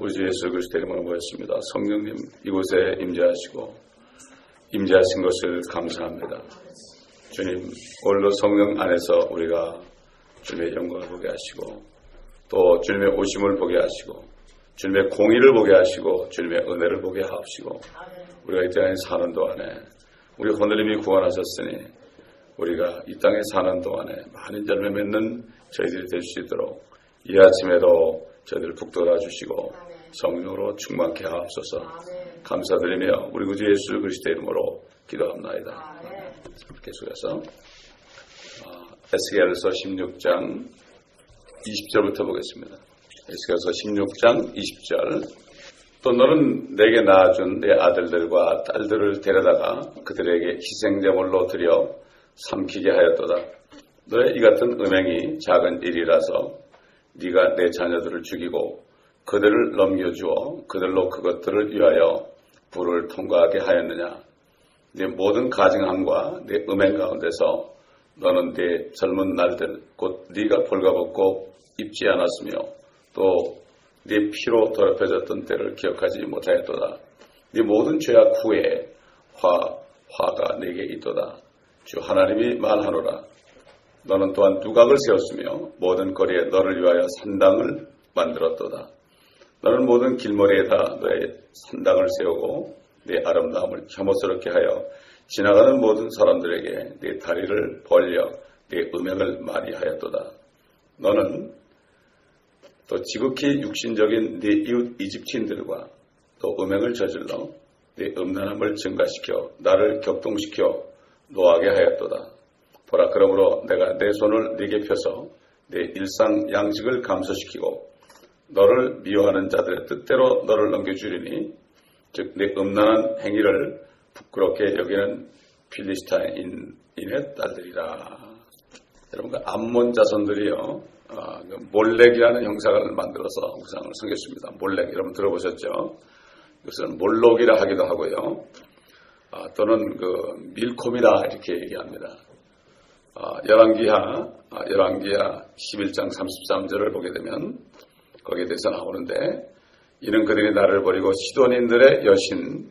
우리 주 예수 그리스도의 이름으로 모였습니다. 성령님 이곳에 임재하시고 임재하신 것을 감사합니다. 주님, 오늘도 성령 안에서 우리가 주님의 영광을 보게 하시고 또 주님의 오심을 보게 하시고 주님의 공의를 보게 하시고 주님의 은혜를 보게 하옵시고 우리가 이 땅에 사는 동안에 우리 하느님이 구원하셨으니 우리가 이 땅에 사는 동안에 많은 열매 맺는 저희들이 될 수 있도록 이 아침에도 저희들을 북돋아 주시고 성령으로 충만케 하옵소서. 감사드리며 우리 구주 예수 그리스도의 이름으로 기도합나이다. 계속해서 에스겔서 16장 20절부터 보겠습니다. 에스겔서 16장 20절. 또 너는 내게 낳아준 내 아들들과 딸들을 데려다가 그들에게 희생제물로 드려 삼키게 하였도다. 너의 이 같은 음행이 작은 일이라서 네가 내 자녀들을 죽이고 그들을 넘겨주어 그들로 그것들을 위하여 불을 통과하게 하였느냐. 네 모든 가증함과 네 음행 가운데서 너는 네 젊은 날들 곧 네가 벌거벗고 입지 않았으며 또 네 피로 더럽혀졌던 때를 기억하지 못하였도다. 네 모든 죄악 후에 화가 네게 있도다. 주 하나님이 말하노라. 너는 또한 두각을 세웠으며 모든 거리에 너를 위하여 산당을 만들었도다. 너는 모든 길머리에다 너의 산당을 세우고 네 아름다움을 혐오스럽게 하여 지나가는 모든 사람들에게 네 다리를 벌려 네 음행을 많이 하였도다. 너는 또 지극히 육신적인 네 이웃 이집트인들과 또 음행을 저질러 네 음란함을 증가시켜 나를 격동시켜 노하게 하였도다. 보라, 그러므로 내가 내 손을 네게 펴서 내 일상 양식을 감소시키고 너를 미워하는 자들의 뜻대로 너를 넘겨주리니 즉 내 음란한 행위를 부끄럽게 여기는 필리스타인의 딸들이라. 여러분, 그 암몬 자손들이요, 몰렉이라는 형상을 만들어서 우상을 섬겼습니다. 몰렉, 여러분 들어보셨죠? 이것은 몰록이라 하기도 하고요, 또는 그 밀콤이라 이렇게 얘기합니다. 열왕기하 11장 33절을 보게 되면 거기에 대해서 나오는데, 이는 그들이 나를 버리고 시돈인들의 여신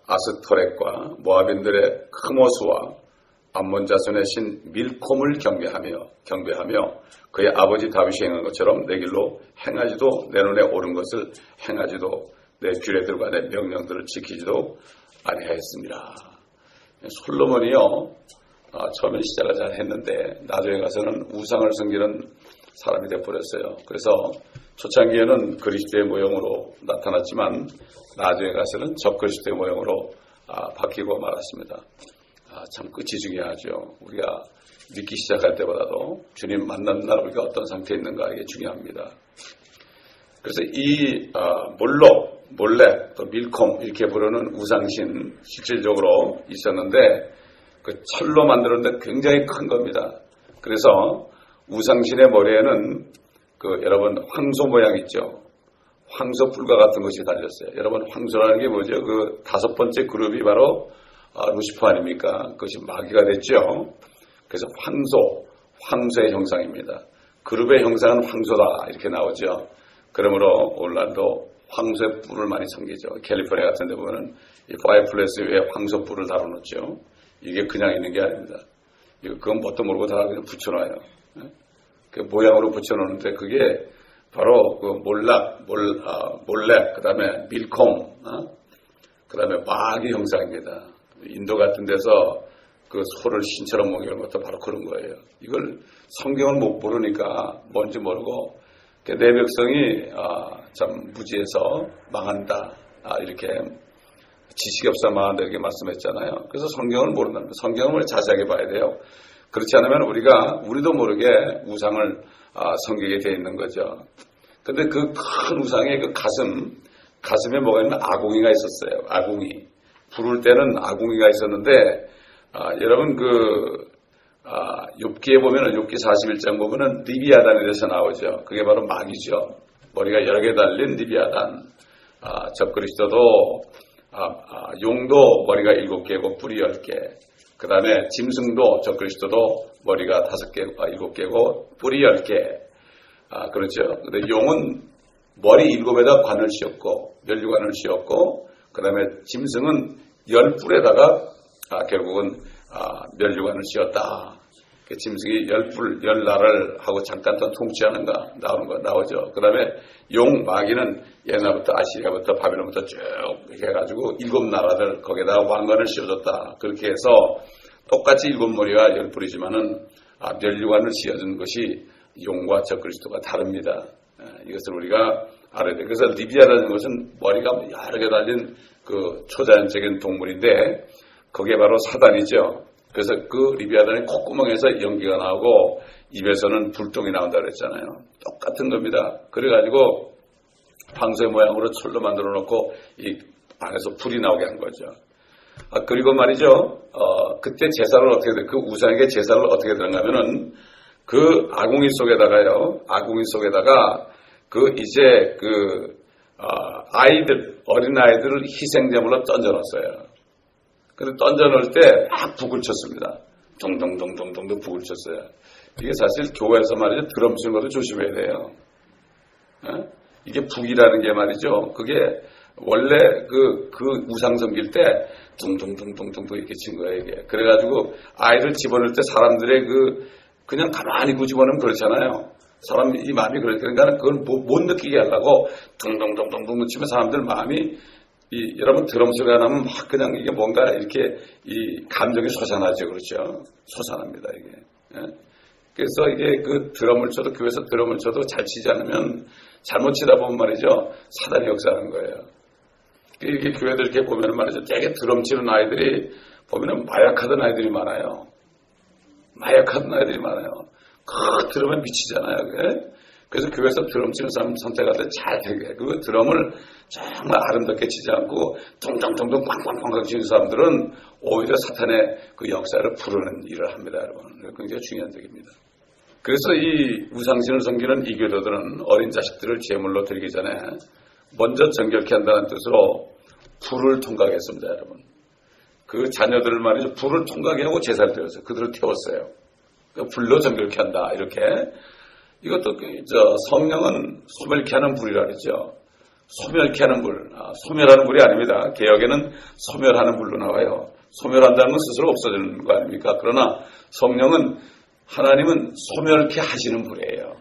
아스토렛과 모압인들의 크모스와 암몬 자손의 신 밀콤을 경배하며 그의 아버지 다윗이 행한 것처럼 내 길로 행하지도 내 눈에 옳은 것을 행하지도 내 규례들과 내 명령들을 지키지도 아니하였습니다. 솔로몬이요, 처음에 시작을 잘 했는데 나중에 가서는 우상을 섬기는 사람이 되어버렸어요. 그래서 초창기에는 그리스도의 모형으로 나타났지만 나중에 가서는 적그리스도의 모형으로 바뀌고 말았습니다. 참 끝이 중요하죠. 우리가 믿기 시작할 때보다도 주님 만난 날 우리가 어떤 상태에 있는가, 이게 중요합니다. 그래서 이 몰렉, 또 밀콤 이렇게 부르는 우상신 실질적으로 있었는데 그 철로 만들었는데 굉장히 큰 겁니다. 그래서 우상신의 머리에는 여러분 황소 모양 있죠. 황소 뿔과 같은 것이 달렸어요. 여러분, 황소라는 게 뭐죠? 그 5번째 그룹이 바로 루시퍼 아닙니까? 그것이 마귀가 됐죠. 그래서 황소의 형상입니다. 그룹의 형상은 황소다 이렇게 나오죠. 그러므로 오늘날도 황소의 뿔을 많이 섬기죠. 캘리포니아 같은 데 보면 이 파이어플레이스 위에 황소 뿔을 달아놓죠. 이게 그냥 있는 게 아닙니다. 그건 뭣도 모르고 다 그냥 붙여놔요. 그 모양으로 붙여놓는데 그게 바로 그 몰렉, 그 다음에 밀콤, 그 다음에 마귀 형상입니다. 인도 같은 데서 그 소를 신처럼 먹이는 것도 바로 그런 거예요. 이걸 성경을 못 모르니까 뭔지 모르고 내 백성이 참 무지해서 망한다, 이렇게 지식이 없어 망한다 이렇게 말씀했잖아요. 그래서 성경을 모른다는 거예요. 성경을 자세하게 봐야 돼요. 그렇지 않으면 우리도 모르게 우상을 섬기게 돼 있는 거죠. 근데 그 큰 우상의 그 가슴에 뭐가 있냐면 아궁이가 있었어요. 아궁이. 부를 때는 아궁이가 있었는데, 여러분 욥기에 보면은 욥기 41장 보면은 리비아단에 대해서 나오죠. 그게 바로 마귀죠. 머리가 여러 개 달린 리비아단. 적그리스도도 용도 머리가 7개고 뿔이 10개. 그 다음에 짐승도 적그리스도도 머리가 5개, 7개고 뿔이 10개. 그렇죠. 근데 용은 머리 7에다 관을 씌웠고 면류관을 씌웠고 그 다음에 짐승은 10뿔에다가 결국은 면류관을 씌웠다. 그 짐승이 10날을 하고 잠깐 더 통치하는가 나오죠. 그 다음에 용 마귀는 옛날부터 아시리아부터 바빌론부터 쭉 해가지고 7나라들 거기에다가 왕관을 씌워줬다. 그렇게 해서 똑같이 7머리와 10뿔이지만은 면류관을 씌워준 것이 용과 적그리스도가 다릅니다. 이것을 우리가 알아야 돼요. 그래서 리비아라는 것은 머리가 여러 개 달린 그 초자연적인 동물인데 그게 바로 사단이죠. 그래서 그 리비아단의 콧구멍에서 연기가 나오고 입에서는 불똥이 나온다 그랬잖아요. 똑같은 겁니다. 그래가지고 방수의 모양으로 철로 만들어 놓고 이 안에서 불이 나오게 한 거죠. 그리고 말이죠. 그때 제사를 어떻게 돼? 그 우상에게 제사를 어떻게 들어가면은 그 아궁이 속에다가 이제 아이들, 어린아이들을 희생제물로 던져놨어요. 근데 던져놓을 때 막 북을 쳤습니다. 동동동동동 북을 쳤어요. 이게 사실 교회에서 말이죠. 드럼 치는 것도 조심해야 돼요. 이게 북이라는 게 말이죠. 그게 원래 그 우상 섬길 때 둥둥둥둥둥 이렇게 친 거예요, 이게. 그래가지고 아이를 집어넣을 때 사람들의 그냥 가만히 집어넣으면 그렇잖아요. 사람 이 마음이 그러니까 그걸 못 느끼게 하려고 둥둥둥둥둥 치면 사람들 마음이 여러분 드럼 소리가 나면 막 그냥 이게 뭔가 이렇게 이 감정이 솟아나죠. 그렇죠? 솟아납니다, 이게. 그래서 이게 그 드럼을 쳐도 교회에서 드럼을 쳐도 잘 치지 않으면 잘못 치다 보면 말이죠. 사단이 역사하는 거예요. 이게 교회들 이렇게 보면 말이죠. 되게 드럼 치는 아이들이 보면은 마약하던 아이들이 많아요. 그 드럼에 미치잖아요. 그게. 그래서 교회에서 드럼 치는 사람 선택할 때 잘 되게 그 드럼을 정말 아름답게 치지 않고 둥둥둥둥 꽝꽝꽝꽝 치는 사람들은 오히려 사탄의 그 역사를 부르는 일을 합니다, 여러분. 굉장히 중요한 얘기입니다. 그래서 이 우상신을 섬기는 이교도들은 어린 자식들을 제물로 드리기 전에 먼저 정결케 한다는 뜻으로 불을 통과했습니다, 여러분. 그 자녀들을 말이죠. 불을 통과하게 하고 제사를 드렸어요. 그들을 태웠어요. 불로 정결케 한다, 이렇게. 이것도 성령은 소멸케 하는 불이라 그러죠. 소멸케 하는 불. 소멸하는 불이 아닙니다. 개혁에는 소멸하는 불로 나와요. 소멸한다는 건 스스로 없어지는 거 아닙니까? 그러나 성령은 하나님은 소멸케 하시는 불이에요.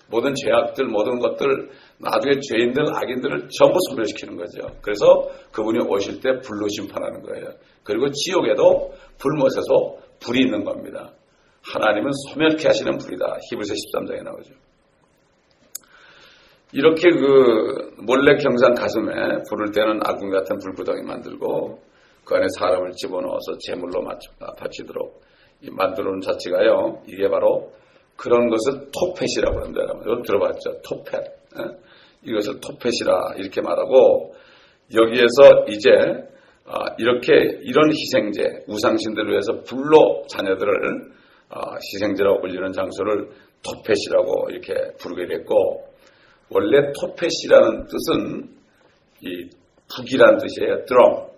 모든 죄악들, 모든 것들, 나중에 죄인들, 악인들을 전부 소멸시키는 거죠. 그래서 그분이 오실 때 불로 심판하는 거예요. 그리고 지옥에도 불못에서 불이 있는 겁니다. 하나님은 소멸케 하시는 불이다. 히브리서 13장에 나오죠. 이렇게 몰래 경상 가슴에 불을 떼는 아궁 같은 불구덩이 만들고 그 안에 사람을 집어넣어서 제물로 바치도록 만들어 놓은 자체가요. 이게 바로 그런 것을 토펫이라고 합니다. 여러분 들어봤죠? 토펫. 이것을 토펫이라 이렇게 말하고 여기에서 이제 이런 희생제, 우상신들을 위해서 불로 자녀들을 희생제로 올리는 장소를 토펫이라고 이렇게 부르게 됐고 원래 토펫이라는 뜻은 이 북이라는 뜻이에요. 드럼.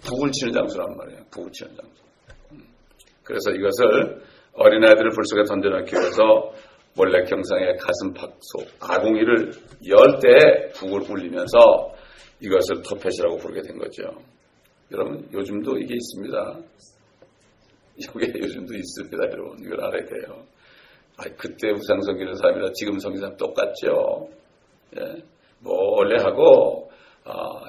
북을 치는 장소란 말이에요. 북을 치는 장소. 그래서 이것을 어린아이들을 불 속에 던져넣기 위해서 원래 경상의 가슴팍 속 아궁이를 열 때 북을 울리면서 이것을 토펫이라고 부르게 된 거죠. 여러분 요즘도 이게 있습니다. 이게 요즘도 있습니다. 여러분 이걸 알아야 돼요. 그때 우상 섬기는 사람이라 지금 섬기는 사람 똑같죠. 예. 몰래 하고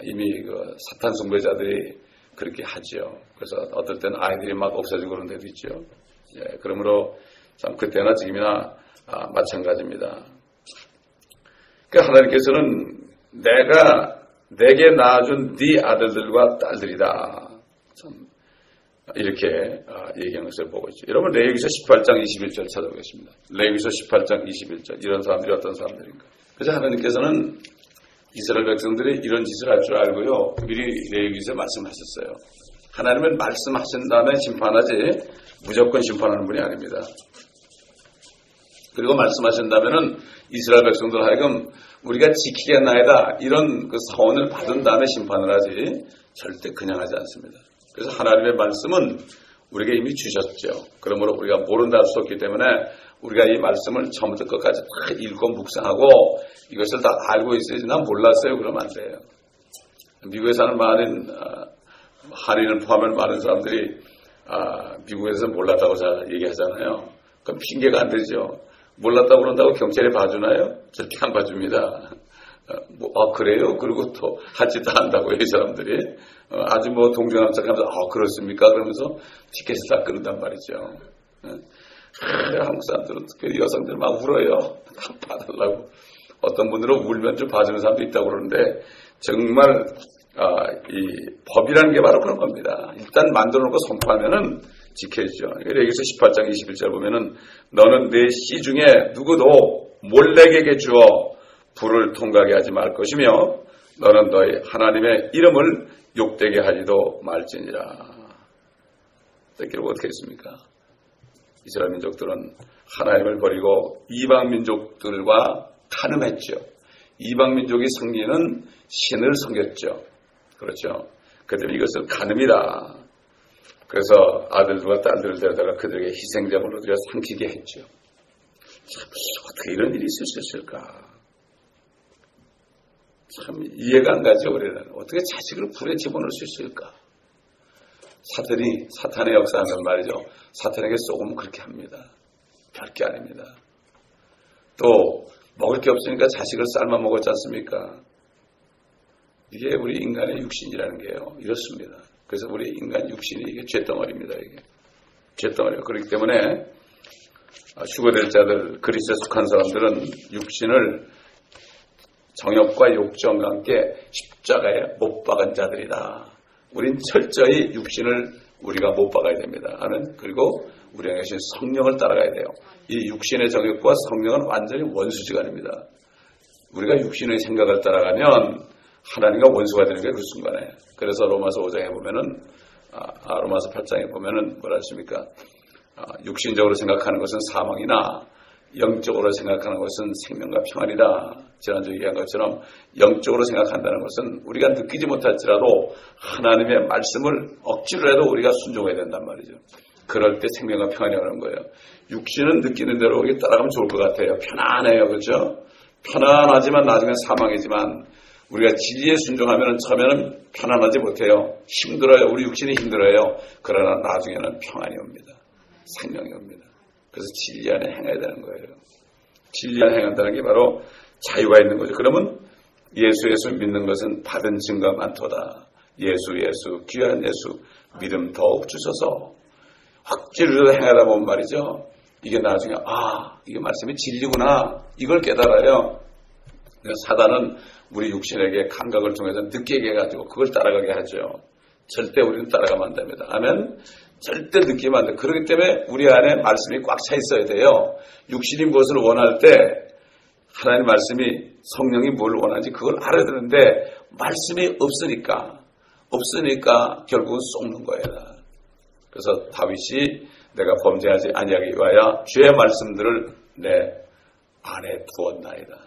이미 그 사탄 숭배자들이 그렇게 하죠. 그래서 어떨 때는 아이들이 막 없어지고 그런 데도 있죠. 예. 그러므로 참 그때나 지금이나 마찬가지입니다. 그러니까 하나님께서는 내게 낳아준 네 아들들과 딸들이다. 참 이렇게 얘기하는 것을 보고 있죠. 여러분 레위기서 18장 21절 찾아보겠습니다. 레위기서 18장 21절 이런 사람들이 어떤 사람들인가. 그래서 하나님께서는 이스라엘 백성들이 이런 짓을 할 줄 알고요. 미리 레위기서에 말씀하셨어요. 하나님은 말씀하신 다음에 심판하지 무조건 심판하는 분이 아닙니다. 그리고 말씀하신다면은 이스라엘 백성들 하여금 우리가 지키겠나이다 이런 그 사원을 받은 다음에 심판을 하지 절대 그냥 하지 않습니다. 그래서 하나님의 말씀은 우리에게 이미 주셨죠. 그러므로 우리가 모른다 할 수 없기 때문에 우리가 이 말씀을 처음부터 끝까지 다 읽고 묵상하고 이것을 다 알고 있어야지 난 몰랐어요 그러면 안 돼요. 미국에 사는 많은 한인을 포함한 많은 사람들이 미국에서 몰랐다고 잘 얘기하잖아요. 그럼 핑계가 안 되죠. 몰랐다고 그런다고 경찰에 봐주나요? 절대 안 봐줍니다. 그래요? 그리고 또 하지도 않는다고요, 이 사람들이. 아주 동정한 척 하면서, 그렇습니까? 그러면서 티켓을 다 끊는단 말이죠. 한국 사람들은, 특히 여성들 막 울어요. 봐달라고. 어떤 분들은 울면 좀 봐주는 사람도 있다고 그러는데, 정말, 이 법이라는 게 바로 그런 겁니다. 일단 만들어 놓고 선포하면은 지켜야죠. 여기서 18장 21절 보면은, 너는 내 씨 중에 누구도 몰래에게 주어 불을 통과하게 하지 말 것이며 너는 너희 하나님의 이름을 욕되게 하지도 말지니라. 결국 어떻게 했습니까? 이스라엘 민족들은 하나님을 버리고 이방 민족들과 간음했죠. 이방 민족이 섬기는 신을 섬겼죠. 그렇죠. 그들이 이것을 간음이다. 그래서 아들들과 딸들을 데려다가 그들에게 희생제물로 드려 삼키게 했죠. 참, 어떻게 이런 일이 있을 수 있을까? 참 이해가 안 가죠. 우리는 어떻게 자식을 불에 집어넣을 수 있을까? 사탄의 역사는 말이죠. 사탄에게 쏘으면 그렇게 합니다. 별게 아닙니다. 또 먹을 게 없으니까 자식을 삶아 먹었지 않습니까? 이게 우리 인간의 육신이라는 게요. 이렇습니다. 그래서 우리 인간 육신이 이게 죄덩어리입니다. 이게 죄덩어리예요. 그렇기 때문에 휴거될 자들, 그리스도에 속한 사람들은 육신을 정욕과 욕정과 함께 십자가에 못 박은 자들이다. 우린 철저히 육신을 우리가 못 박아야 됩니다. 그리고 우리가 계신 성령을 따라가야 돼요. 이 육신의 정욕과 성령은 완전히 원수지간입니다. 우리가 육신의 생각을 따라가면 하나님과 원수가 되는 게 그 순간에. 그래서 로마서 5장에 보면은, 로마서 8장에 보면은 뭐라 했습니까? 육신적으로 생각하는 것은 사망이나 영적으로 생각하는 것은 생명과 평안이다. 지난주에 얘기한 것처럼 영적으로 생각한다는 것은 우리가 느끼지 못할지라도 하나님의 말씀을 억지로라도 우리가 순종해야 된단 말이죠. 그럴 때 생명과 평안이 오는 거예요. 육신은 느끼는 대로 따라가면 좋을 것 같아요. 편안해요. 그렇죠? 편안하지만 나중엔 사망이지만 우리가 진리에 순종하면 처음에는 편안하지 못해요. 힘들어요. 우리 육신이 힘들어요. 그러나 나중에는 평안이 옵니다. 생명이 옵니다. 그래서 진리 안에 행해야 되는 거예요. 진리 안에 행한다는 게 바로 자유가 있는 거죠. 그러면 예수 믿는 것은 받은 증거 많도다. 예수 귀한 예수 믿음 더욱 주셔서 억지로 행하다 보면 말이죠. 이게 나중에 이게 말씀이 진리구나 이걸 깨달아요. 사단은 우리 육신에게 감각을 통해서 느끼게 해가지고 그걸 따라가게 하죠. 절대 우리는 따라가면 안 됩니다. 아멘. 절대 느끼면 안 돼요. 그렇기 때문에 우리 안에 말씀이 꽉 차 있어야 돼요. 육신이 무엇을 원할 때 하나님 말씀이 성령이 뭘 원하는지 그걸 알아야 되는데 말씀이 없으니까 결국은 속는 거예요. 그래서 다윗이 내가 범죄하지 아니하기 위하여 주의 말씀들을 내 안에 두었나이다.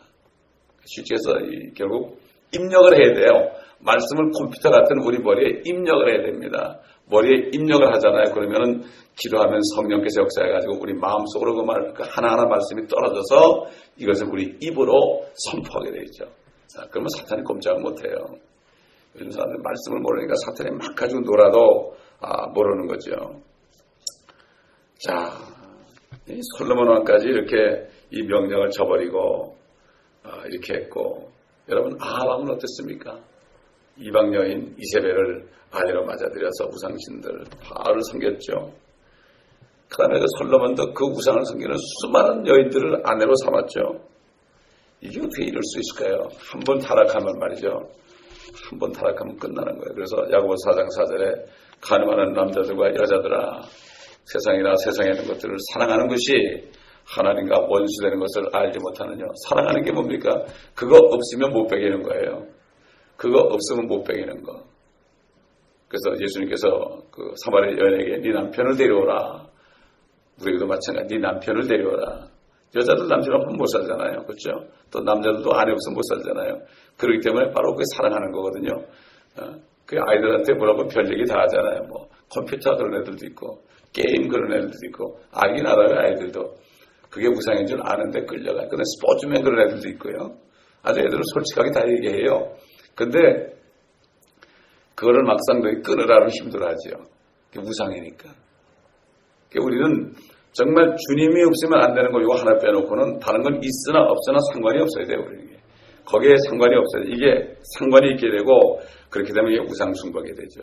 쉽게 해서 결국 입력을 해야 돼요. 말씀을 컴퓨터 같은 우리 머리에 입력을 해야 됩니다. 머리에 입력을 하잖아요. 그러면은 기도하면 성령께서 역사해가지고 우리 마음속으로 그 하나하나 말씀이 떨어져서 이것을 우리 입으로 선포하게 되죠. 그러면 사탄이 꼼짝을 못해요. 요즘 사람들 말씀을 모르니까 사탄이 막 가지고 놀아도 모르는 거죠. 자, 이 솔로몬 왕까지 이렇게 이 명령을 저버리고 이렇게 했고, 여러분 아합은 어땠습니까? 이방 여인 이세벨을 아내로 맞아들여서 우상신들 바알을 섬겼죠. 그 다음에 솔로몬도 그 우상을 섬기는 수많은 여인들을 아내로 삼았죠. 이게 어떻게 이럴 수 있을까요? 한 번 타락하면 말이죠. 한 번 타락하면 끝나는 거예요. 그래서 야고보서 4장 4절에 가늠하는 남자들과 여자들아 세상이나 세상에 있는 것들을 사랑하는 것이 하나님과 원수되는 것을 알지 못하느냐. 사랑하는 게 뭡니까? 그거 없으면 못 베기는 거예요. 그거 없으면 못 베기는 거. 그래서 예수님께서 그 사마리아 여인에게 네 남편을 데려오라. 우리에게도 마찬가지 네 남편을 데려오라. 여자들 남편 없으면 못 살잖아요. 그렇죠? 또 남자들도 아내 없으면 못 살잖아요. 그렇기 때문에 바로 그게 사랑하는 거거든요. 그 아이들한테 뭐라고 별 얘기 다 하잖아요. 뭐 컴퓨터 그런 애들도 있고 게임 그런 애들도 있고 알긴 알아요. 아이들도. 그게 우상인 줄 아는데 끌려가요. 근데 스포츠맨 그런 애들도 있고요. 아주 애들은 솔직하게 다 얘기해요. 근데 그거를 막상 끊으라면 힘들어하죠. 그게 우상이니까. 그러니까 우리는 정말 주님이 없으면 안 되는 거 이거 하나 빼놓고는 다른 건 있으나 없으나 상관이 없어야 돼요. 우리에게. 거기에 상관이 없어요. 이게 상관이 있게 되고 그렇게 되면 이게 우상숭배가 되죠.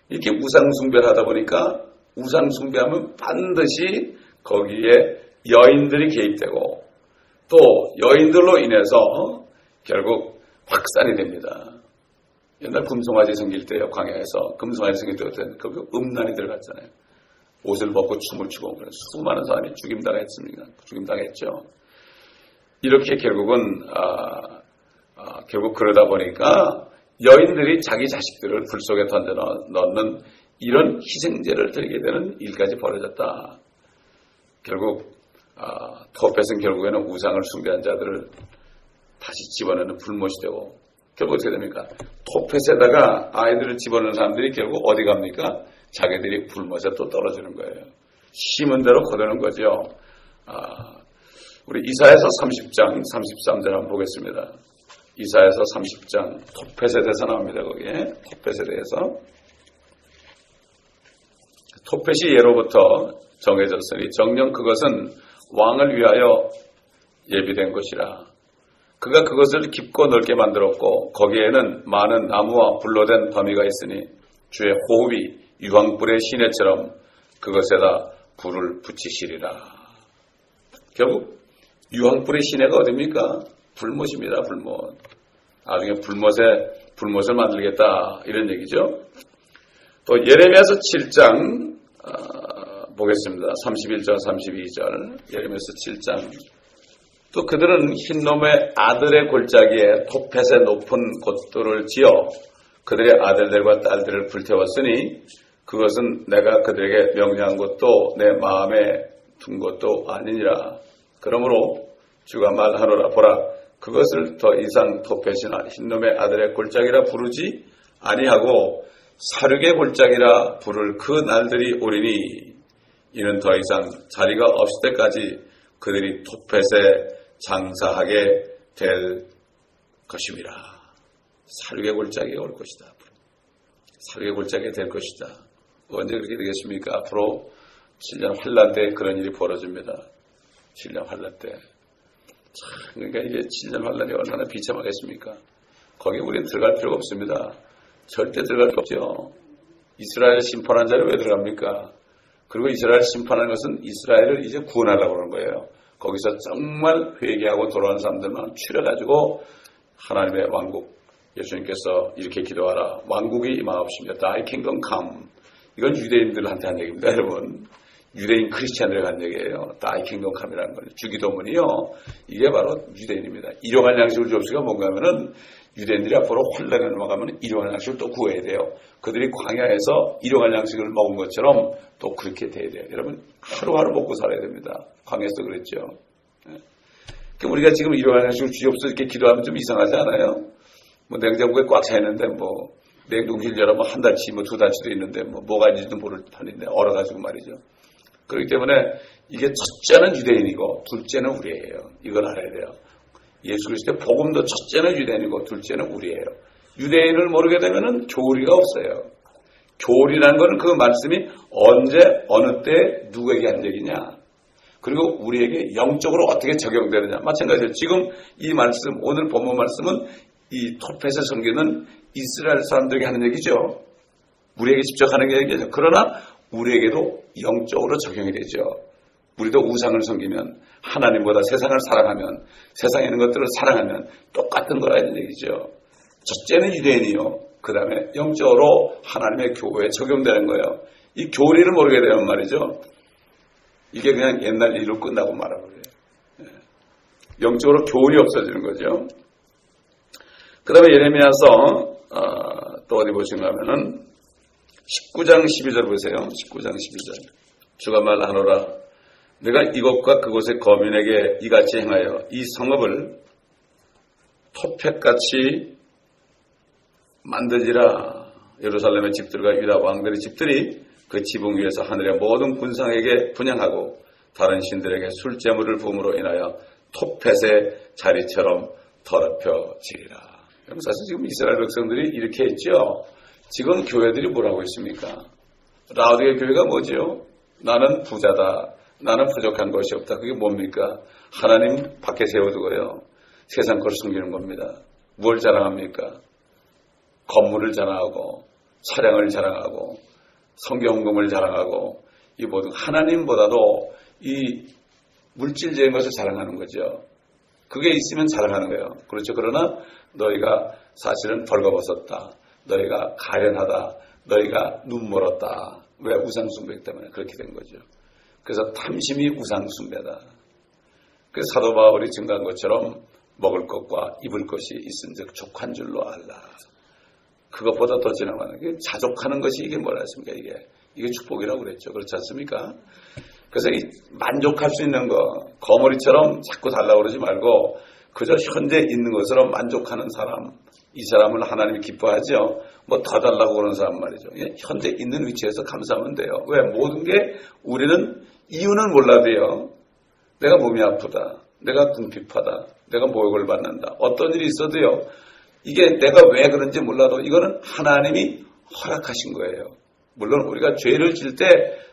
이렇게 우상숭배를 하다 보니까 우상숭배하면 반드시 거기에 여인들이 개입되고 또 여인들로 인해서 결국 확산이 됩니다. 옛날 금송아지 생길 때요, 광야에서 금송아지 생길 때 어떤 그 음란이 들어갔잖아요. 옷을 벗고 춤을 추고 수많은 사람이 죽임당했습니다. 죽임당했죠. 이렇게 결국은 결국 그러다 보니까 여인들이 자기 자식들을 불 속에 던져 넣는 이런 희생제를 드리게 되는 일까지 벌어졌다. 결국 토펫은 결국에는 우상을 숭배한 자들을 다시 집어넣는 불못이 되고 결국 어떻게 됩니까? 토펫에다가 아이들을 집어넣는 사람들이 결국 어디 갑니까? 자기들이 불못에 또 떨어지는 거예요. 심은 대로 거두는 거죠. 우리 이사야서 30장 33절 한번 보겠습니다. 이사야서 30장 토펫에 대해서 나옵니다. 거기에 토펫에 대해서 토펫이 예로부터 정해졌으니 정녕 그것은 왕을 위하여 예비된 것이라. 그가 그것을 깊고 넓게 만들었고 거기에는 많은 나무와 불로 된 더미가 있으니 주의 호흡이 유황불의 시내처럼 그것에다 불을 붙이시리라. 결국 유황불의 시내가 어딥니까? 불못입니다. 불못. 나중에 불못을 만들겠다 이런 얘기죠. 또 예레미야서 7장 보겠습니다. 31절 32절 예레미야서 7장 또 그들은 흰놈의 아들의 골짜기에 토펫의 높은 곳들을 지어 그들의 아들들과 딸들을 불태웠으니 그것은 내가 그들에게 명령한 것도 내 마음에 둔 것도 아니니라. 그러므로 주가 말하노라 보라 그것을 더 이상 토펫이나 흰놈의 아들의 골짜기라 부르지 아니하고 사륙의 골짜기라 부를 그 날들이 오리니 이는 더 이상 자리가 없을 때까지 그들이 토펫에 장사하게 될 것입니다. 사륙의 골짜기가 올 것이다. 사륙의 골짜기가 될 것이다. 언제 그렇게 되겠습니까? 앞으로 7년 환란 때 그런 일이 벌어집니다. 7년 환란 때. 그러니까 이게 7년 환란이 얼마나 비참하겠습니까? 거기에 우리는 들어갈 필요가 없습니다. 절대 들어갈 필요 없죠. 이스라엘 심판한 자를 왜 들어갑니까? 그리고 이스라엘 심판하는 것은 이스라엘을 이제 구원하려고 그러는 거예요. 거기서 정말 회개하고 돌아온 사람들만 추려가지고 하나님의 왕국, 예수님께서 이렇게 기도하라. 왕국이 임하옵시며 Thy kingdom come. 이건 유대인들한테 한 얘기입니다. 여러분. 유대인 크리스찬들에게 한 얘기예요. Thy kingdom come이라는 거죠. 주기도문이요. 이게 바로 유대인입니다. 일용할 양식을 줍시가 뭔가 하면은 유대인들이 앞으로 환란에 넘어가면 일용할 양식을 또 구해야 돼요. 그들이 광야에서 일용할 양식을 먹은 것처럼 또 그렇게 돼야 돼요. 여러분 하루하루 먹고 살아야 됩니다. 광야에서 그랬죠. 그러니까 우리가 지금 일용할 양식을 주옵소서 이렇게 기도하면 좀 이상하지 않아요? 뭐 냉장고에 꽉 차 있는데 뭐 냉동실 열어면 한 달치 뭐 두 달치도 있는데 뭐가 있는지도 모를 판인데 얼어가지고 말이죠. 그렇기 때문에 이게 첫째는 유대인이고 둘째는 우리예요. 이걸 알아야 돼요. 예수 그리스도의 복음도 첫째는 유대인이고 둘째는 우리예요. 유대인을 모르게 되면은 교리가 없어요. 교리라는 것은 그 말씀이 언제 어느 때 누구에게 한 얘기냐. 그리고 우리에게 영적으로 어떻게 적용되느냐. 마찬가지로 지금 이 말씀 오늘 본문 말씀은 이 토펫에 섬기는 이스라엘 사람들에게 하는 얘기죠. 우리에게 직접 하는 얘기죠. 그러나 우리에게도 영적으로 적용이 되죠. 우리도 우상을 섬기면 하나님보다 세상을 사랑하면 세상에 있는 것들을 사랑하면 똑같은 거라는 얘기죠. 첫째는 유대인이요. 그 다음에 영적으로 하나님의 교회에 적용되는 거예요. 이 교리를 모르게 되면 말이죠. 이게 그냥 옛날 일로 끝나고 말아버려요. 영적으로 교훈이 없어지는 거죠. 그 다음에 예레미야서 또 어디 보신가 하면은 19장 12절 보세요. 19장 12절. 주가 말하노라. 내가 이곳과 그곳의 거민에게 이같이 행하여 이 성읍을 토펫같이 만들지라. 예루살렘의 집들과 유다 왕들의 집들이 그 지붕 위에서 하늘의 모든 군상에게 분향하고 다른 신들에게 술재물을 부음으로 인하여 토펫의 자리처럼 더럽혀지리라. 사실 지금 이스라엘 백성들이 이렇게 했죠. 지금 교회들이 뭐라고 있습니까? 라오디게 교회가 뭐죠? 나는 부자다. 나는 부족한 것이 없다. 그게 뭡니까? 하나님 밖에 세워두고요. 세상 것을 숨기는 겁니다. 뭘 자랑합니까? 건물을 자랑하고 차량을 자랑하고 성경금을 자랑하고 이 모든 하나님보다도 이 물질적인 것을 자랑하는 거죠. 그게 있으면 자랑하는 거예요. 그렇죠. 그러나 너희가 사실은 벌거벗었다. 너희가 가련하다. 너희가 눈멀었다. 왜? 우상숭배 때문에 그렇게 된 거죠. 그래서 탐심이 우상숭배다. 그래서 사도 바울이 증가한 것처럼 먹을 것과 입을 것이 있은즉 족한 줄로 알라. 그것보다 더 지나가는 게 자족하는 것이 이게 뭐라 했습니까? 이게 축복이라고 그랬죠. 그렇지 않습니까? 그래서 이 만족할 수 있는 거, 거머리처럼 자꾸 달라고 그러지 말고 그저 현재 있는 것으로 만족하는 사람, 이 사람을 하나님이 기뻐하죠. 뭐 더 달라고 그러는 사람 말이죠. 현재 있는 위치에서 감사하면 돼요. 왜? 모든 게 우리는 이유는 몰라도요. 내가 몸이 아프다. 내가 궁핍하다. 내가 모욕을 받는다. 어떤 일이 있어도요. 이게 내가 왜 그런지 몰라도 이거는 하나님이 허락하신 거예요. 물론 우리가 죄를 질 때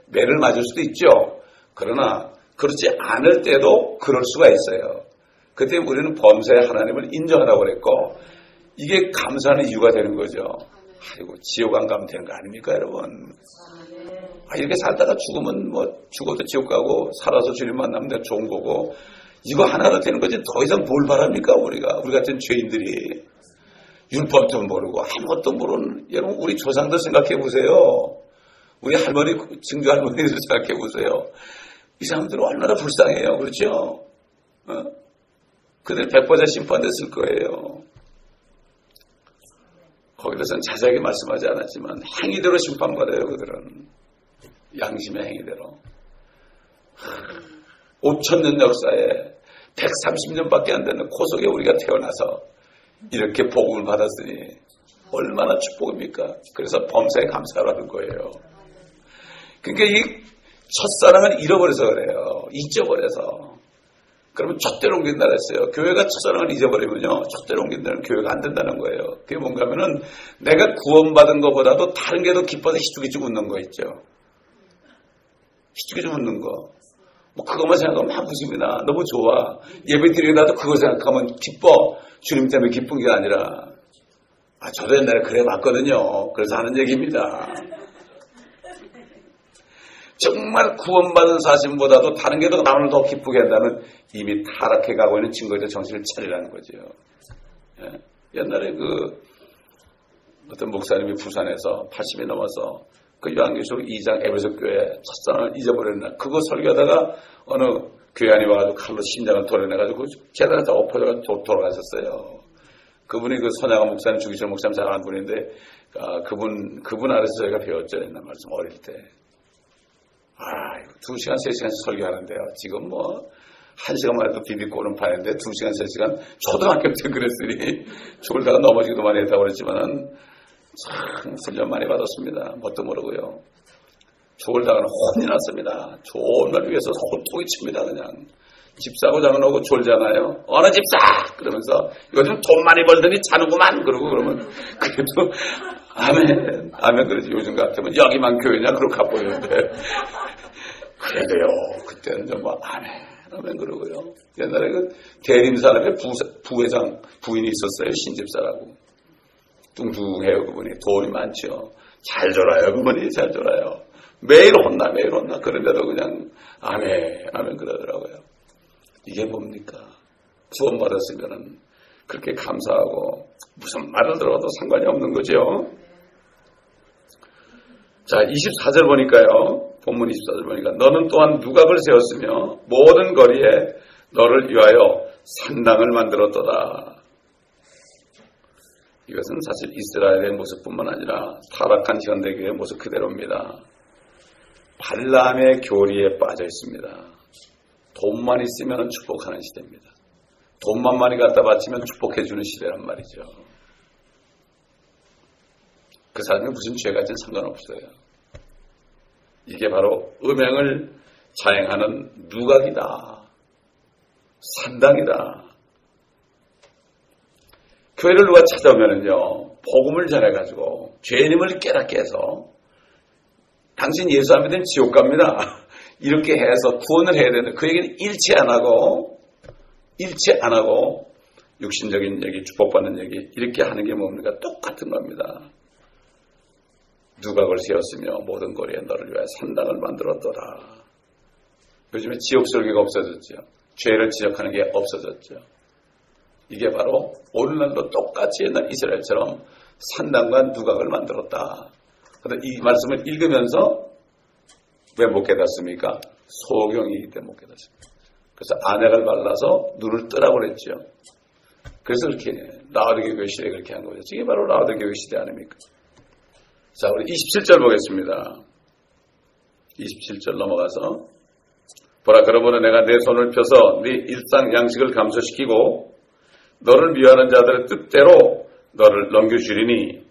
매를 맞을 수도 있죠. 그러나 그렇지 않을 때도 그럴 수가 있어요. 그때 우리는 범사의 하나님을 인정하라고 그랬고 이게 감사하는 이유가 되는 거죠. 아이고 지옥 안 가면 되는 거 아닙니까 여러분. 이렇게 살다가 죽으면 뭐 죽어도 지옥 가고 살아서 주님 만나면 내가 좋은 거고 이거 하나로 되는 거지 더 이상 뭘 바랍니까 우리 같은 죄인들이. 율법도 모르고 아무것도 모르는 여러분 우리 조상들 생각해 보세요. 우리 할머니 증조 할머니들 생각해 보세요. 이 사람들은 얼마나 불쌍해요. 그렇죠? 그들 백보자 심판됐을 거예요. 거기서는 자세하게 말씀하지 않았지만 행위대로 심판받아요. 그들은 양심의 행위대로. 5,000년 역사에 130년밖에 안 되는 코 속에 우리가 태어나서 이렇게 복음을 받았으니 얼마나 축복입니까? 그래서 범사에 감사하라는 거예요. 그러니까 이 첫사랑을 잃어버려서 그래요. 잊어버려서. 그러면 촛대로 옮긴다 그랬어요. 교회가 첫사랑을 잊어버리면요. 촛대로 옮긴다는 교회가 안 된다는 거예요. 그게 뭔가 하면은 내가 구원받은 것보다도 다른 게 더 기뻐서 희죽희죽 웃는 거 있죠. 희죽희죽 웃는 거. 뭐 그것만 생각하면 막 웃습니다. 너무 좋아. 예배 드리다도 그거 생각하면 기뻐. 주님 때문에 기쁜 게 아니라 저도 옛날에 그래 봤거든요. 그래서 하는 얘기입니다. 정말 구원받은 사실보다도 다른 게 더 나를 더 기쁘게 한다면 이미 타락해 가고 있는 증거에 정신을 차리라는 거죠. 예. 옛날에 어떤 목사님이 부산에서 80이 넘어서 그 요한계시록 2장 에베소 교회 첫사랑을 잊어버렸나 그거 설교하다가 어느 교회안이 와가지고 칼로 심장을 도려내가지고 계단에서 엎어져서 돌아가셨어요. 그분이 그 선양한 목사님, 주기철 목사님 잘 아는 분인데 그분 아래서 저희가 배웠죠. 옛날 말씀 어릴 때. 2시간, 3시간씩 설교하는데요. 지금 뭐 1시간만 해도 비비고 오는 판인데 2시간, 3시간 초등학교 때 그랬으니 졸다가 넘어지기도 많이 했다고 그랬지만은 참 훈련 많이 받았습니다. 뭣도 모르고요. 졸다가는 혼이 났습니다. 좋은 날 위해서 혼통이 칩니다. 그냥 집사고 장은하고 졸잖아요. 어느 집사! 그러면서 요즘 돈 많이 벌더니 자는구만. 그러고 그러면 그래도 아멘 그러지. 요즘 같으면 여기만 교회냐 그렇게 보이는데 그래도요 그때는 좀 아멘 그러고요. 옛날에 그 대림사람의 부회장 부인이 있었어요. 신집사라고. 뚱뚱해요 그분이. 돈이 많죠. 잘 졸아요 그분이. 잘 졸아요. 매일 혼나 그런데도 그냥 아멘 그러더라고요. 이게 뭡니까? 구원받았으면은 그렇게 감사하고 무슨 말을 들어도 상관이 없는 거죠. 자 24절 보니까요. 본문 24절 보니까 너는 또한 누각을 세웠으며 모든 거리에 너를 위하여 산당을 만들었도다. 이것은 사실 이스라엘의 모습뿐만 아니라 타락한 현대교회의 모습 그대로입니다. 발람의 교리에 빠져 있습니다. 돈만 있으면 축복하는 시대입니다. 돈만 많이 갖다 바치면 축복해주는 시대란 말이죠. 그 사람이 무슨 죄가 있든 상관없어요. 이게 바로 음행을 자행하는 누각이다. 산당이다. 교회를 누가 찾아오면은요, 복음을 전해가지고 죄인임을 깨닫게 해서 당신 예수 안 믿으면 지옥 갑니다. 이렇게 해서 구원을 해야 되는데 그 얘기는 일치 안 하고 육신적인 얘기, 축복받는 얘기 이렇게 하는 게 뭡니까? 똑같은 겁니다. 누각을 세웠으며 모든 거리에 너를 위하여 산당을 만들었더라. 요즘에 지옥 설교가 없어졌죠. 죄를 지적하는 게 없어졌죠. 이게 바로 오늘날도 똑같이 옛날 이스라엘처럼 산당과 누각을 만들었다. 그런데 이 말씀을 읽으면서 왜 못 깨닫습니까? 소경이기 때문에 못 깨닫습니다. 그래서 안약을 발라서 눈을 뜨라고 그랬죠. 그래서 이렇게 라오디게 교회 시대에 그렇게 한 거죠. 이게 바로 라오디게 교회 시대 아닙니까? 자, 우리 27절 보겠습니다. 27절 넘어가서 보라, 그러므로 내가 내 손을 펴서 네 일상 양식을 감소시키고 너를 미워하는 자들의 뜻대로 너를 넘겨주리니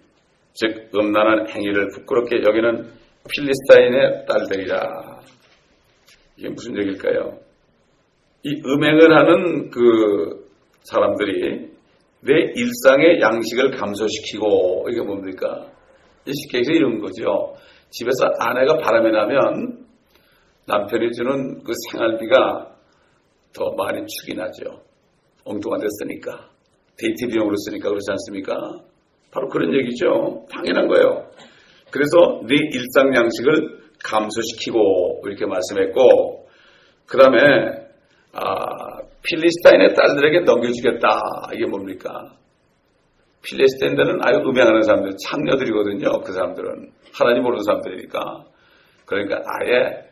즉 음란한 행위를 부끄럽게 여기는 필리스타인의 딸들이라. 이게 무슨 얘기일까요? 이 음행을 하는 그 사람들이 내 일상의 양식을 감소시키고, 이게 뭡니까? 쉽게 해서 이런 거죠. 집에서 아내가 바람이 나면 남편이 주는 그 생활비가 더 많이 축이 나죠. 엉뚱한 데 쓰니까. 데이트 비용으로 쓰니까 그렇지 않습니까? 바로 그런 얘기죠. 당연한 거예요. 그래서 네 일상 양식을 감소시키고 이렇게 말씀했고, 그 다음에 필리스타인의 딸들에게 넘겨주겠다. 이게 뭡니까? 필리스타인들은 아주 음행하는 사람들, 창녀들이거든요. 그 사람들은 하나님 모르는 사람들이니까. 그러니까 아예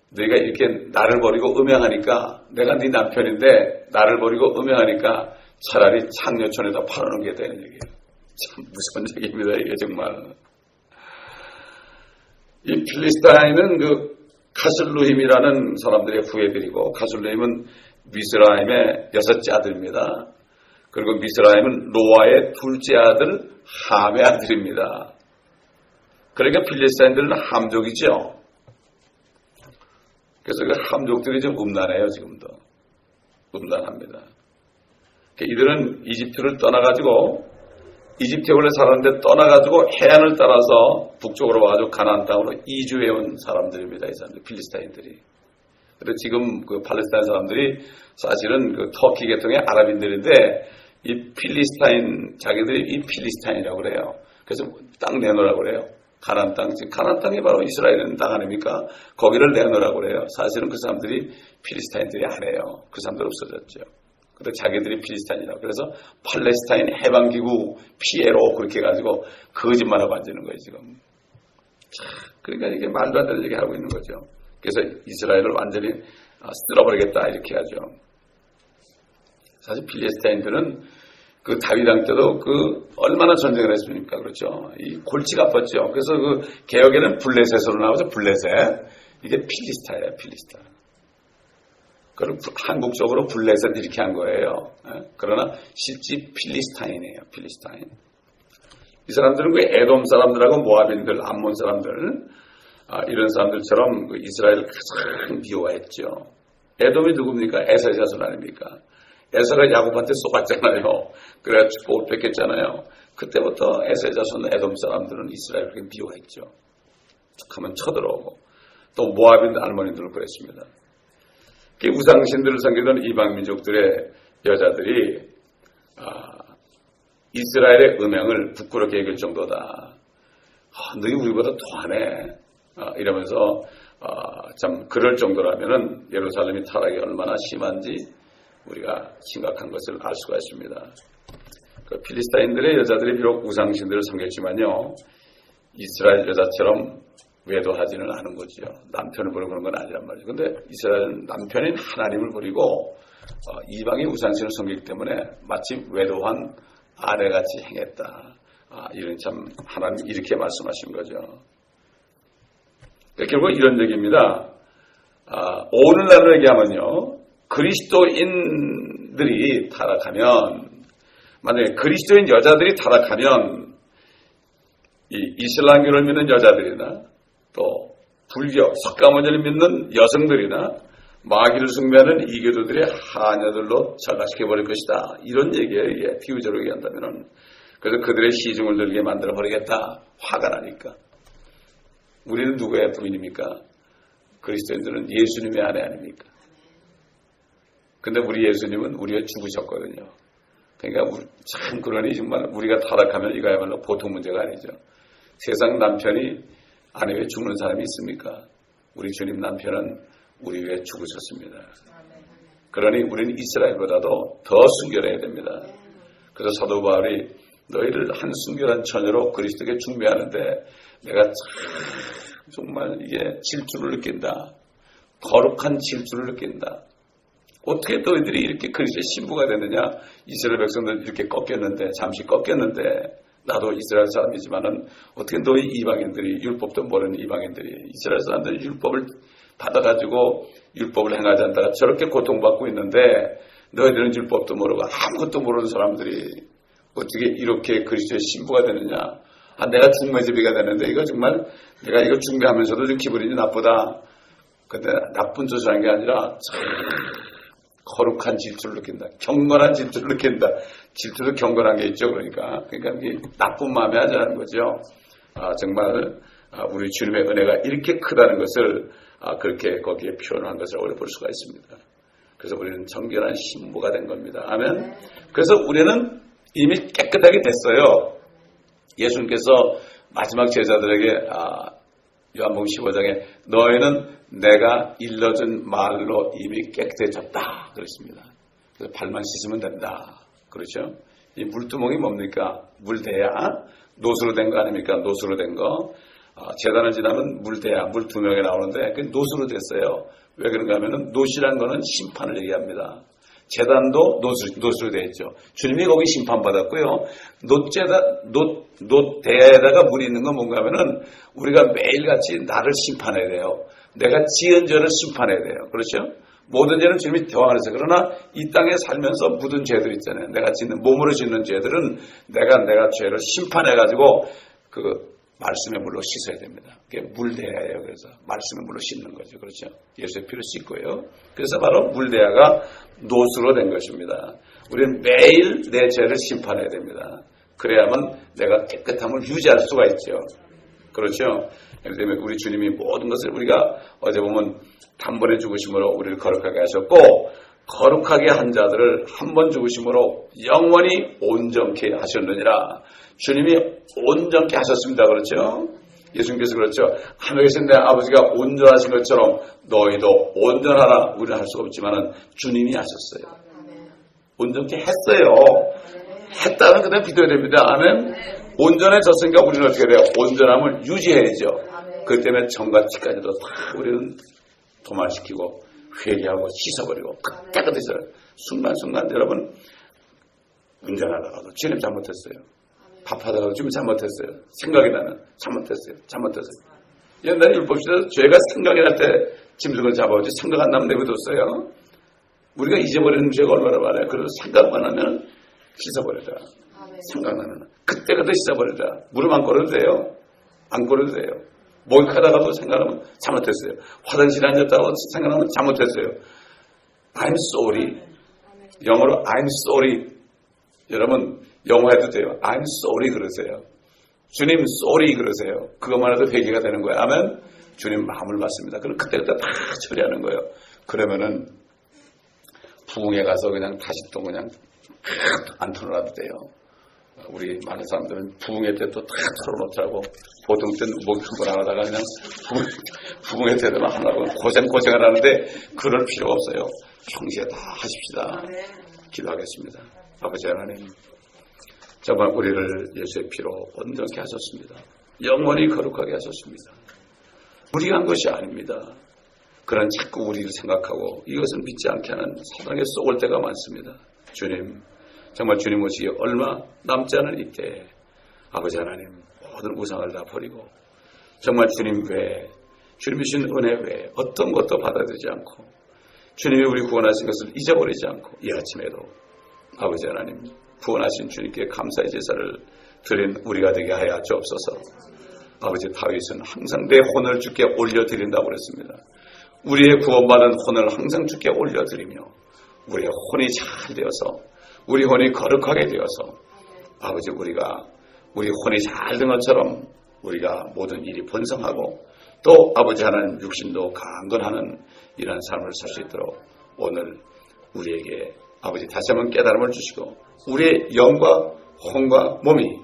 너희가 이렇게 나를 버리고 음행하니까, 내가 네 남편인데 나를 버리고 음행하니까 차라리 창녀촌에다 팔아놓은 게 되는 얘기예요. 참 무서운 얘기입니다. 이게 정말. 이 필리스타인은 그 가술루힘이라는 사람들의 후예들이고, 가술루힘은 미스라임의 6째 아들입니다. 그리고 미스라임은 노아의 둘째 아들 함의 아들입니다. 그러니까 필리스타인들은 함족이죠. 그래서 그 함족들이 좀 음란해요. 지금도 음란합니다. 이들은 이집트를 떠나가지고, 이집트에 원래 살았는데 떠나가지고 해안을 따라서 북쪽으로 와가지고 가나안 땅으로 이주해온 사람들입니다. 이 사람들, 필리스타인들이. 그런데 지금 그 팔레스타인 사람들이 사실은 그 터키 계통의 아랍인들인데, 이 필리스타인, 자기들이 이 필리스타인이라고 그래요. 그래서 땅 내놓으라고 그래요. 가나안 땅, 가나안 땅이 바로 이스라엘은 땅 아닙니까? 거기를 내놓으라고 그래요. 사실은 그 사람들이 필리스타인들이 아니에요. 그 사람들 없어졌죠. 근데 자기들이 필리스타인이라고. 그래서 팔레스타인 해방기구 피에로 그렇게 해가지고 거짓말하고 앉는 거예요, 지금. 그러니까 이게 말도 안 되는 얘기 하고 있는 거죠. 그래서 이스라엘을 완전히 쓸어버리겠다, 이렇게 하죠. 사실 필리스타인들은 그 다윗 왕 때도 그 얼마나 전쟁을 했습니까? 그렇죠. 이 골치가 아팠죠. 그래서 그 개혁에는 블레셋으로 나오죠. 블레셋. 이게 필리스타예요, 필리스타. 그리고 한국적으로 블레셋 이렇게 한 거예요. 그러나 실제 필리스타인이에요, 필리스타인. 이 사람들은 그 에돔 사람들하고 모압인들, 암몬 사람들, 이런 사람들처럼 그 이스라엘을 가장 미워했죠. 에돔이 누굽니까? 에사의 자손 아닙니까? 에사가 야곱한테 쏘았잖아요. 그래야 축복을 뺏겼잖아요. 그때부터 에사의 자손 에돔 사람들은 이스라엘을 그렇게 미워했죠. 툭하면 쳐들어오고, 또 모압인 알몬인들을 그랬습니다. 우상신들을 섬기던 이방민족들의 여자들이 이스라엘의 음행을 부끄럽게 여길 정도다. 너희 우리보다 더하네. 이러면서 참 그럴 정도라면은 예루살렘이 타락이 얼마나 심한지 우리가 심각한 것을 알 수가 있습니다. 그 필리스타인들의 여자들이 비록 우상신들을 섬겼지만요, 이스라엘 여자처럼 외도하지는 않은 거죠. 남편을 버리고 그런 건 아니란 말이죠. 근데 이스라엘은 남편인 하나님을 버리고 이방의 우상신을 섬기기 때문에 마치 외도한 아내같이 행했다. 이런 참 하나님 이렇게 말씀하신 거죠. 그러니까 결국 이런 얘기입니다. 오늘날로 얘기하면요, 그리스도인들이 타락하면, 만약에 그리스도인 여자들이 타락하면 이 이슬람교를 믿는 여자들이나 또 불교, 석가모니를 믿는 여성들이나 마귀를 숭배하는 이교도들의 하녀들로 전락시켜버릴 것이다. 이런 얘기예요. 이게 비유적으로 얘기한다면은. 그래서 그들의 시중을 들게 만들어버리겠다. 화가 나니까. 우리는 누구의 부인입니까? 그리스도인들은 예수님의 아내 아닙니까? 근데 우리 예수님은 우리가 죽으셨거든요. 그러니까 참 그러니 정말 우리가 타락하면 이거야말로 보통 문제가 아니죠. 세상 남편이 아내 왜 죽는 사람이 있습니까? 우리 주님 남편은 우리 위해 죽으셨습니다. 그러니 우리는 이스라엘보다도 더 순결해야 됩니다. 그래서 사도 바울이 너희를 한 순결한 처녀로 그리스도께 중매하는데 내가 정말 이게 질투를 느낀다. 거룩한 질투를 느낀다. 어떻게 너희들이 이렇게 그리스도의 신부가 됐느냐? 이스라엘 백성들 이렇게 꺾였는데, 잠시 꺾였는데, 나도 이스라엘 사람이지만은 어떻게 너희 이방인들이, 율법도 모르는 이방인들이 이스라엘 사람들이 율법을 받아가지고 율법을 행하지 않다가 저렇게 고통받고 있는데 너희들은 율법도 모르고 아무것도 모르는 사람들이 어떻게 이렇게 그리스도의 신부가 되느냐? 아, 내가 중매제비가 되는데 이거 정말 내가 이거 중매하면서도 좀 기분이 나쁘다. 근데 나쁜 짓을 한 게 아니라 거룩한 질투를 느낀다. 경건한 질투를 느낀다. 질투도 경건한 게 있죠. 그러니까 나쁜 마음에 하자는 거죠. 정말 우리 주님의 은혜가 이렇게 크다는 것을 그렇게 거기에 표현한 것을 우리가 볼 수가 있습니다. 그래서 우리는 정결한 신부가 된 겁니다. 아멘. 그래서 우리는 이미 깨끗하게 됐어요. 예수님께서 마지막 제자들에게 요한복음 15장에 너희는 내가 일러준 말로 이미 깨끗해졌다 그랬습니다. 그래서 발만 씻으면 된다. 그렇죠? 이 물두멍이 뭡니까? 물대야. 노수로 된 거 아닙니까? 노수로 된 거. 제단을 지나면 물대야. 물 2명이 나오는데 그 노수로 됐어요. 왜 그런가 하면은 노시란 거는 심판을 얘기합니다. 제단도 노수로 되어 있죠. 주님이 거기 심판받았고요. 노대야에다가 물이 있는 건 뭔가 하면은 우리가 매일같이 나를 심판해야 돼요. 내가 지은 죄를 심판해야 돼요. 그렇죠? 모든 죄는 주님이 대왕하셔서 그러나 이 땅에 살면서 묻은 죄들 있잖아요. 내가 짓는 몸으로 짓는 죄들은 내가 죄를 심판해가지고 그 말씀의 물로 씻어야 됩니다. 그게 물대야예요. 그래서 말씀의 물로 씻는 거죠. 그렇죠? 예수의 피로 씻고요. 그래서 바로 물대야가 노수로 된 것입니다. 우리는 매일 내 죄를 심판해야 됩니다. 그래야만 내가 깨끗함을 유지할 수가 있죠. 그렇죠? 그렇기 때문에 우리 주님이 모든 것을 우리가 어제 보면 단번에 죽으심으로 우리를 거룩하게 하셨고 거룩하게 한 자들을 한 번 죽으심으로 영원히 온전케 하셨느니라. 주님이 온전케 하셨습니다. 그렇죠? 예수님께서 그렇죠. 하늘에 계신 내 아버지가 온전하신 것처럼 너희도 온전하라. 우리는 할 수가 없지만 주님이 하셨어요. 온전케 했어요. 했다는 그대로 믿어야 됩니다. 아멘. 온전해졌으니까 우리는 어떻게 돼요? 온전함을 유지해야죠. 그 때문에 정과 티까지도 다 우리는 도말시키고 회개하고 씻어버리고 깨끗해져요. 순간순간 여러분 운전하다가도 주님 잘못했어요. 밥하다가도 주님 잘못했어요. 생각이 나면 잘못했어요. 옛날에 율법시대에서 죄가 생각이 날 때 짐승을 잡아오지 생각 안 나면 내버려뒀어요. 우리가 잊어버리는 죄가 얼마나 많아요. 그래서 생각만 하면 씻어버리자. 생각나면 그때그때 씻어버리자. 무릎 안 꿇어도 돼요. 안 꿇어도 돼요. 목욕하다가도 생각하면 잘못했어요. 화장실에 앉았다고 생각하면 잘못했어요. I'm sorry. 영어로 I'm sorry. 여러분 영어 해도 돼요. I'm sorry 그러세요. 주님 sorry 그러세요. 그것만 해도 회개가 되는 거예요. 아멘. 주님 마음을 받습니다. 그럼 그때그때 다 처리하는 거예요. 그러면은 부흥에 가서 그냥 다시 또 그냥 안 털어놔도 돼요. 우리 많은 사람들은 부흥회 때 또 다 털어놓더라고. 보통 때는 목욕 한번 안 하다가 그냥 부흥회 때만 하려고 고생을 하는데 그럴 필요가 없어요. 평소에 다 하십시다. 기도하겠습니다. 아버지 하나님, 정말 우리를 예수의 피로 온전케 하셨습니다. 영원히 거룩하게 하셨습니다. 우리가 한 것이 아닙니다. 그런 자꾸 우리를 생각하고 이것을 믿지 않게 하는 사단에게 쏘올 때가 많습니다. 주님, 정말 주님 오시기 얼마 남지 않은 이때 아버지 하나님 모든 우상을 다 버리고 정말 주님 외에 주님이 주신 은혜 외에 어떤 것도 받아들이지 않고 주님이 우리 구원하신 것을 잊어버리지 않고 이 아침에도 아버지 하나님 구원하신 주님께 감사의 제사를 드린 우리가 되게 하여 주옵소서. 아버지 다윗은 항상 내 혼을 주께 올려드린다고 그랬습니다. 우리의 구원받은 혼을 항상 주께 올려드리며 우리의 혼이 잘 되어서 우리 혼이 거룩하게 되어서 아버지 우리 혼이 잘 된 것처럼 우리가 모든 일이 번성하고 또 아버지 하나님 육신도 강건하는 이런 삶을 살 수 있도록 오늘 우리에게 아버지 다시 한번 깨달음을 주시고 우리의 영과 혼과 몸이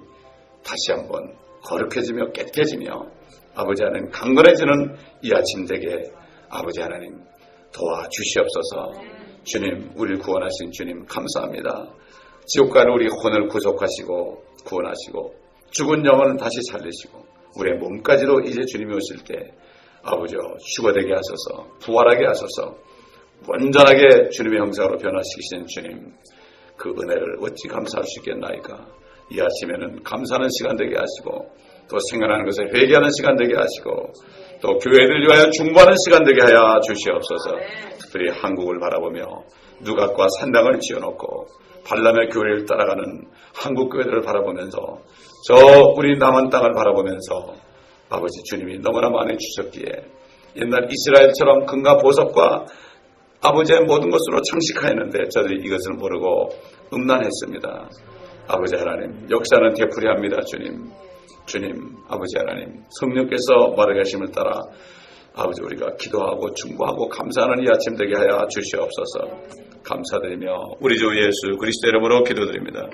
다시 한번 거룩해지며 깨끗해지며 아버지 하나님 강건해지는 이 아침 되게 아버지 하나님 도와주시옵소서. 주님 우리를 구원하신 주님 감사합니다. 지옥 가는 우리 혼을 구속하시고 구원하시고 죽은 영혼을 다시 살리시고 우리의 몸까지도 이제 주님이 오실 때 아버지여 죽어되게 하소서 부활하게 하소서 완전하게 주님의 형상으로 변화시키시는 주님 그 은혜를 어찌 감사할 수 있겠나이까. 이 아침에는 감사하는 시간 되게 하시고 또 생각하는 것에 회개하는 시간 되게 하시고 또 교회를 위하여 중보하는 시간 되게 하여 주시옵소서. 특별히 한국을 바라보며 누각과 산당을 지어놓고 발람의 교회를 따라가는 한국 교회들을 바라보면서 저 우리 남한 땅을 바라보면서 아버지 주님이 너무나 많이 주셨기에 옛날 이스라엘처럼 금과 보석과 아버지의 모든 것으로 장식하였는데 저들이 이것을 모르고 음란했습니다. 아버지 하나님 역사는 되풀이합니다. 주님 아버지 하나님 성령께서 말하게 하심을 따라 아버지 우리가 기도하고 중보하고 감사하는 이 아침 되게 하여 주시옵소서. 감사드리며 우리 주 예수 그리스도 이름으로 기도드립니다.